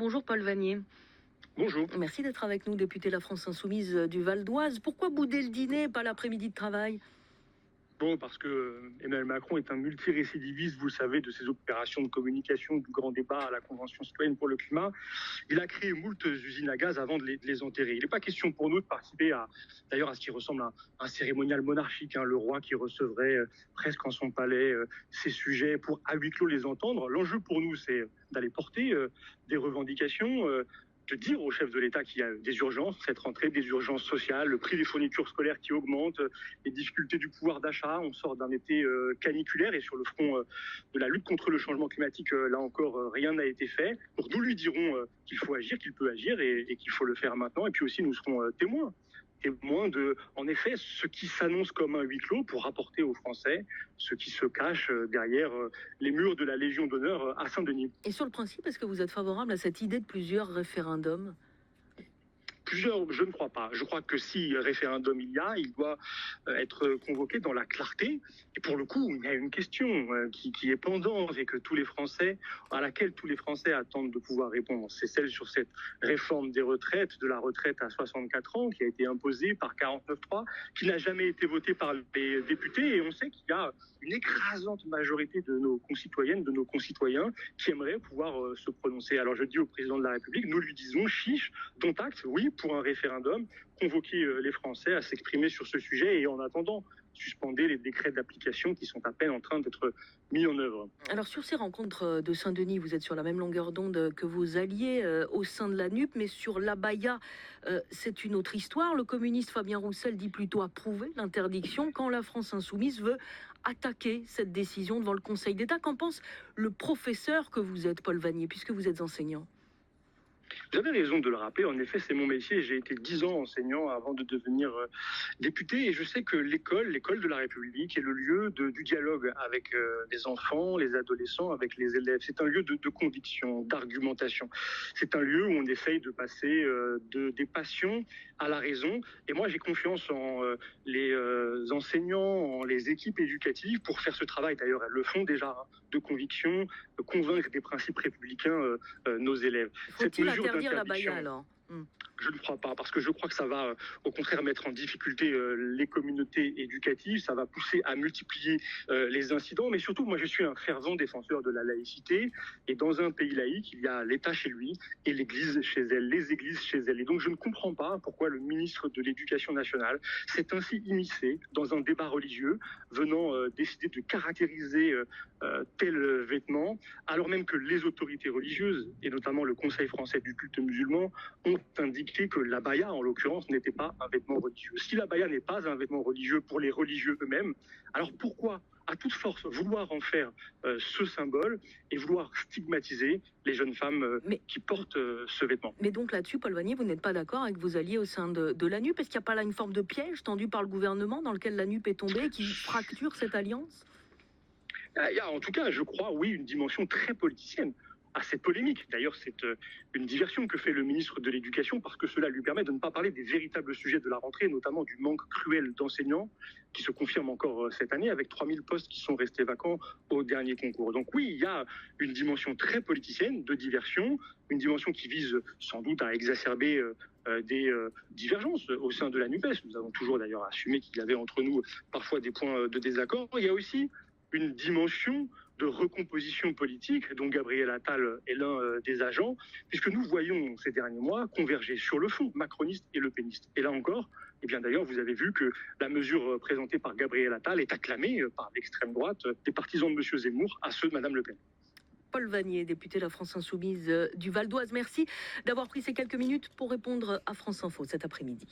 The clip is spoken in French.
bonjour Paul Vannier. Bonjour. Merci d'être avec nous, député La France Insoumise du Val d'Oise. Pourquoi bouder le dîner, pas l'après-midi de travail? Bon, parce que Emmanuel Macron est un multirécidiviste, vous le savez, de ses opérations de communication, du grand débat à la Convention citoyenne pour le climat. Il a créé moult usines à gaz avant de les enterrer. Il n'est pas question pour nous de participer d'ailleurs à ce qui ressemble à un cérémonial monarchique, le roi qui recevrait presque en son palais ses sujets pour à huis clos les entendre. L'enjeu pour nous, c'est d'aller porter des revendications, de dire au chef de l'État qu'il y a des urgences, cette rentrée, des urgences sociales, le prix des fournitures scolaires qui augmente, les difficultés du pouvoir d'achat. On sort d'un été caniculaire et sur le front de la lutte contre le changement climatique, là encore, rien n'a été fait. Donc nous lui dirons qu'il faut agir, qu'il peut agir et qu'il faut le faire maintenant. Et puis aussi, nous serons témoins de, en effet, ce qui s'annonce comme un huis clos pour rapporter aux Français ce qui se cache derrière les murs de la Légion d'honneur à Saint-Denis. Et sur le principe, est-ce que vous êtes favorable à cette idée de plusieurs référendums? Plusieurs, je ne crois pas. Je crois que si référendum il doit être convoqué dans la clarté. Et pour le coup, il y a une question qui est pendante et à laquelle tous les Français attendent de pouvoir répondre. C'est celle sur cette réforme des retraites, de la retraite à 64 ans, qui a été imposée par 49.3, qui n'a jamais été votée par les députés. Et on sait qu'il y a une écrasante majorité de nos concitoyennes, de nos concitoyens, qui aimeraient pouvoir se prononcer. Alors je dis au président de la République, nous lui disons, chiche, dont acte, oui, pour un référendum, convoquer les Français à s'exprimer sur ce sujet et en attendant, suspendez les décrets d'application qui sont à peine en train d'être mis en œuvre. Alors sur ces rencontres de Saint-Denis, vous êtes sur la même longueur d'onde que vos alliés au sein de la NUP, mais sur l'abaya, c'est une autre histoire. Le communiste Fabien Roussel dit plutôt approuver l'interdiction quand la France Insoumise veut attaquer cette décision devant le Conseil d'État. Qu'en pense le professeur que vous êtes, Paul Vannier, puisque vous êtes enseignant? Vous avez raison de le rappeler, en effet, c'est mon métier. J'ai été 10 ans enseignant avant de devenir député et je sais que l'école de la République est le lieu du dialogue avec les enfants, les adolescents, avec les élèves. C'est un lieu de conviction, d'argumentation. C'est un lieu où on essaye de passer des passions à la raison. Et moi, j'ai confiance en les enseignants, en les équipes éducatives pour faire ce travail. D'ailleurs, elles le font déjà, de conviction, de convaincre des principes républicains nos élèves. Faut-il interdire l'abaya alors? Je ne crois pas, parce que je crois que ça va au contraire mettre en difficulté les communautés éducatives, ça va pousser à multiplier les incidents, mais surtout, moi je suis un fervent défenseur de la laïcité, et dans un pays laïque, il y a l'État chez lui et l'Église chez elle, les églises chez elle. Et donc je ne comprends pas pourquoi le ministre de l'Éducation nationale s'est ainsi immiscé dans un débat religieux, venant décider de caractériser tel vêtement, alors même que les autorités religieuses, et notamment le Conseil français du culte musulman, ont indiqué que l'abaya, en l'occurrence, n'était pas un vêtement religieux. Si l'abaya n'est pas un vêtement religieux pour les religieux eux-mêmes, alors pourquoi, à toute force, vouloir en faire ce symbole et vouloir stigmatiser les jeunes femmes qui portent ce vêtement? Mais donc là-dessus, Paul Vannier, vous n'êtes pas d'accord avec vos alliés au sein de la NUP? Est-ce qu'il n'y a pas là une forme de piège tendu par le gouvernement dans lequel la NUP est tombée et qui fracture cette alliance? Il y a en tout cas, je crois, oui, une dimension très politicienne à cette polémique. D'ailleurs, c'est une diversion que fait le ministre de l'Éducation parce que cela lui permet de ne pas parler des véritables sujets de la rentrée, notamment du manque cruel d'enseignants qui se confirme encore cette année avec 3000 postes qui sont restés vacants au dernier concours. Donc oui, il y a une dimension très politicienne de diversion, une dimension qui vise sans doute à exacerber des divergences au sein de la NUPES. Nous avons toujours d'ailleurs assumé qu'il y avait entre nous parfois des points de désaccord. Il y a aussi une dimension de recomposition politique dont Gabriel Attal est l'un des agents, puisque nous voyons ces derniers mois converger sur le fond macroniste et lepéniste. Et là encore, eh bien d'ailleurs, vous avez vu que la mesure présentée par Gabriel Attal est acclamée par l'extrême droite des partisans de M. Zemmour à ceux de Mme Le Pen. Paul Vannier, député de la France Insoumise du Val d'Oise, merci d'avoir pris ces quelques minutes pour répondre à France Info cet après-midi.